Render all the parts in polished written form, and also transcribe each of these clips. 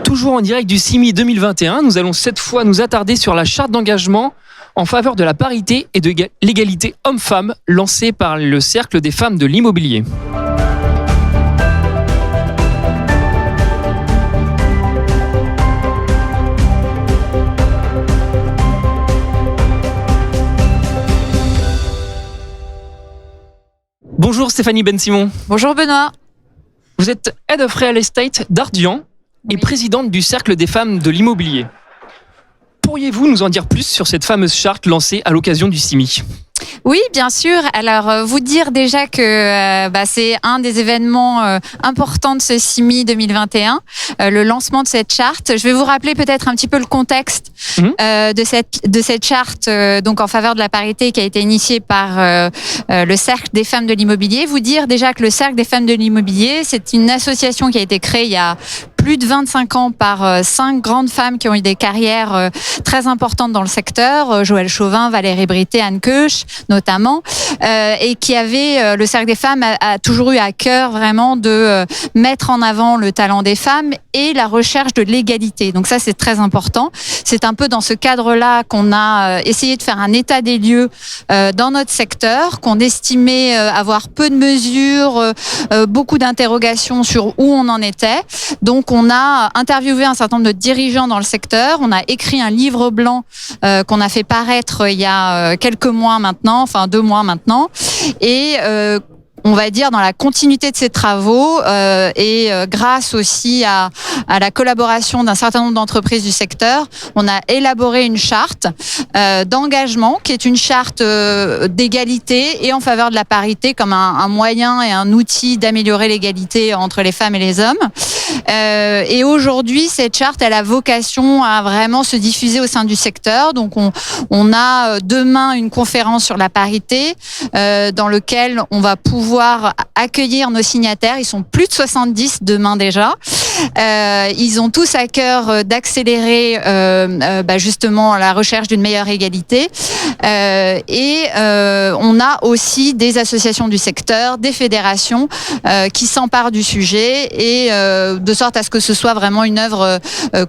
Toujours en direct du CIMI 2021, nous allons cette fois nous attarder sur la charte d'engagement en faveur de la parité et de l'égalité homme-femme lancée par le Cercle des femmes de l'immobilier. Bonjour Stéphanie Ben-Simon. Bonjour Benoît. Vous êtes Head of Real Estate d'Ardian et présidente du Cercle des femmes de l'immobilier. Pourriez-vous nous en dire plus sur cette fameuse charte lancée à l'occasion du CIMI ? Oui, bien sûr. Alors, vous dire déjà que c'est un des événements importants de ce CIMI 2021, le lancement de cette charte. Je vais vous rappeler peut-être un petit peu le contexte de cette charte donc en faveur de la parité qui a été initiée par le Cercle des femmes de l'immobilier. Vous dire déjà que le Cercle des femmes de l'immobilier, c'est une association qui a été créée il y a plus de 25 ans par 5 grandes femmes qui ont eu des carrières très importantes dans le secteur, Joëlle Chauvin, Valérie Brité, Anne Keuch notamment, et qui avait, le Cercle des femmes a toujours eu à cœur vraiment de mettre en avant le talent des femmes et la recherche de l'égalité. Donc ça, c'est très important. C'est un peu dans ce cadre-là qu'on a essayé de faire un état des lieux dans notre secteur, qu'on estimait avoir peu de mesures, beaucoup d'interrogations sur où on en était. Donc on a interviewé un certain nombre de dirigeants dans le secteur, on a écrit un livre blanc qu'on a fait paraître il y a quelques mois maintenant, enfin 2 mois maintenant, et on va dire dans la continuité de ces travaux et grâce aussi à la collaboration d'un certain nombre d'entreprises du secteur, on a élaboré une charte d'engagement qui est une charte d'égalité et en faveur de la parité comme un moyen et un outil d'améliorer l'égalité entre les femmes et les hommes. Et aujourd'hui, cette charte, elle a vocation à vraiment se diffuser au sein du secteur. Donc on a demain une conférence sur la parité dans lequel on va pouvoir accueillir nos signataires. Ils sont plus de 70 demain déjà. Ils ont tous à cœur d'accélérer justement la recherche d'une meilleure égalité. Et on a aussi des associations du secteur, des fédérations qui s'emparent du sujet et de sorte à ce que ce soit vraiment une œuvre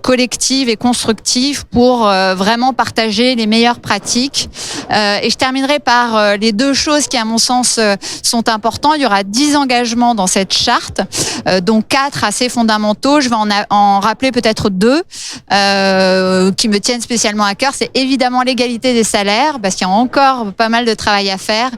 collective et constructive pour vraiment partager les meilleures pratiques. Et je terminerai par les 2 choses qui, à mon sens, sont importantes. Il y aura 10 engagements dans cette charte, dont 4 assez fondamentaux. Je vais en rappeler peut-être 2 qui me tiennent spécialement à cœur. C'est évidemment l'égalité des salaires, parce qu'il y a encore pas mal de travail à faire.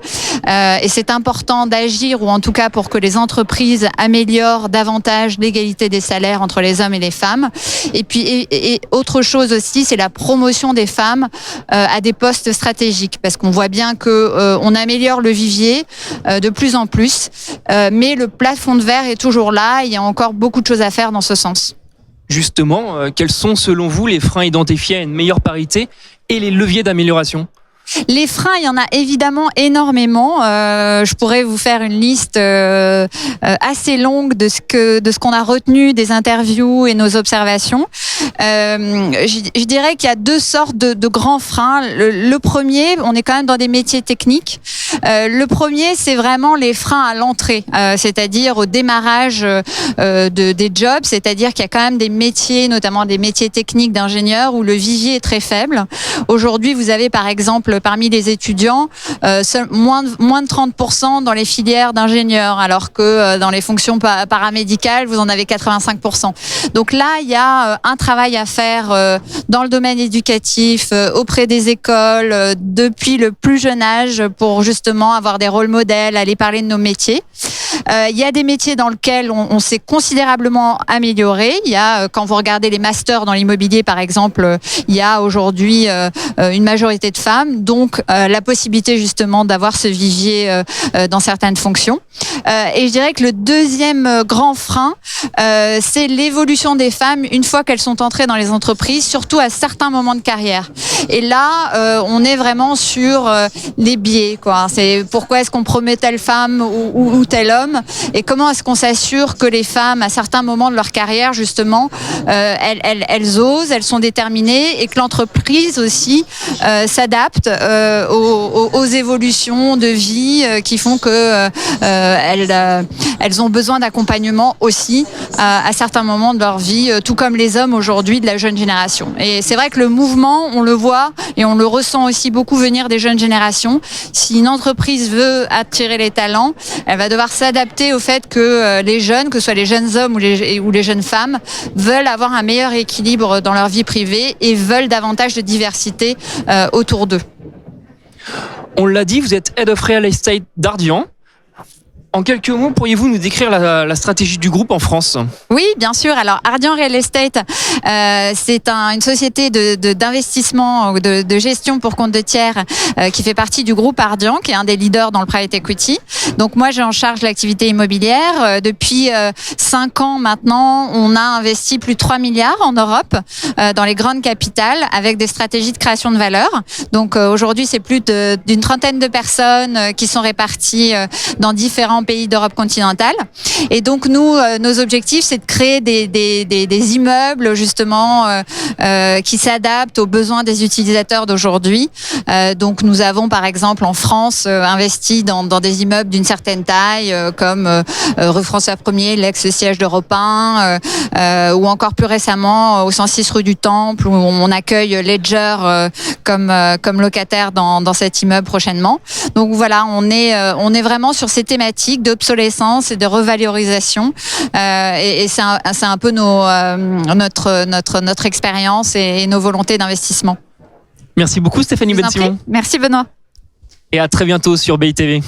Et c'est important d'agir, ou en tout cas pour que les entreprises améliorent davantage l'égalité des salaires entre les hommes et les femmes. Et puis, et autre chose aussi, c'est la promotion des femmes à des postes stratégiques, parce qu'on voit bien que on améliore le vivier de plus en plus, mais le plafond de verre est toujours là. Il y a encore beaucoup de choses à faire dans ce sens. Justement, quels sont selon vous les freins identifiés à une meilleure parité et les leviers d'amélioration ? Les freins, il y en a évidemment énormément. Je pourrais vous faire une liste assez longue de ce qu'on a retenu des interviews et nos observations. Je dirais qu'il y a 2 sortes de grands freins. Le premier, on est quand même dans des métiers techniques. Le premier, c'est vraiment les freins à l'entrée, c'est-à-dire au démarrage des jobs, c'est-à-dire qu'il y a quand même des métiers, notamment des métiers techniques d'ingénieurs, où le vivier est très faible. Aujourd'hui, vous avez par exemple parmi les étudiants moins de 30% dans les filières d'ingénieurs, alors que dans les fonctions paramédicales, vous en avez 85%. Donc là, il y a un travail à faire dans le domaine éducatif, auprès des écoles, depuis le plus jeune âge, pour justement avoir des rôles modèles, aller parler de nos métiers. Il y a des métiers dans lesquels on s'est considérablement amélioré. Il y a, quand vous regardez les masters dans l'immobilier, par exemple, il y a aujourd'hui une majorité de femmes, donc la possibilité justement d'avoir ce vivier dans certaines fonctions. Et je dirais que le deuxième grand frein, c'est l'évolution des femmes une fois qu'elles sont entrées dans les entreprises, surtout à certains moments de carrière. Et là, on est vraiment sur les biais, quoi. C'est pourquoi est-ce qu'on promet telle femme ou tel homme, et comment est-ce qu'on s'assure que les femmes, à certains moments de leur carrière, justement, elles osent, elles sont déterminées, et que l'entreprise aussi s'adapte aux évolutions de vie qui font que elles ont besoin d'accompagnement aussi à certains moments de leur vie, tout comme les hommes aujourd'hui de la jeune génération. Et c'est vrai que le mouvement, on le voit et on le ressent aussi beaucoup venir des jeunes générations. Si une entreprise veut attirer les talents, elle va devoir s'adapter au fait que les jeunes, que ce soit les jeunes hommes ou les jeunes femmes, veulent avoir un meilleur équilibre dans leur vie privée et veulent davantage de diversité autour d'eux. On l'a dit, vous êtes Head of Real Estate d'Ardian. En quelques mots, pourriez-vous nous décrire la stratégie du groupe en France ? Oui, bien sûr. Alors, Ardian Real Estate, c'est une société d'investissement, de gestion pour compte de tiers qui fait partie du groupe Ardian, qui est un des leaders dans le private equity. Donc, moi, j'ai en charge l'activité immobilière. Depuis 5 ans maintenant, on a investi plus de 3 milliards en Europe, dans les grandes capitales, avec des stratégies de création de valeur. Donc, aujourd'hui, c'est plus d'une trentaine de personnes qui sont réparties dans différents pays d'Europe continentale. Et donc, nous, nos objectifs, c'est de créer des immeubles, justement, qui s'adaptent aux besoins des utilisateurs d'aujourd'hui. Donc, nous avons, par exemple, en France, investi dans des immeubles d'une certaine taille, comme rue François 1er, l'ex-siège d'Europe 1, ou encore plus récemment, au 106 rue du Temple, où on accueille Ledger comme locataire dans cet immeuble prochainement. Donc, voilà, on est vraiment sur ces thématiques d'obsolescence et de revalorisation, et c'est un peu notre expérience et nos volontés d'investissement. Merci beaucoup Stéphanie Ben-Simon. Merci Benoît. Et à très bientôt sur BITV.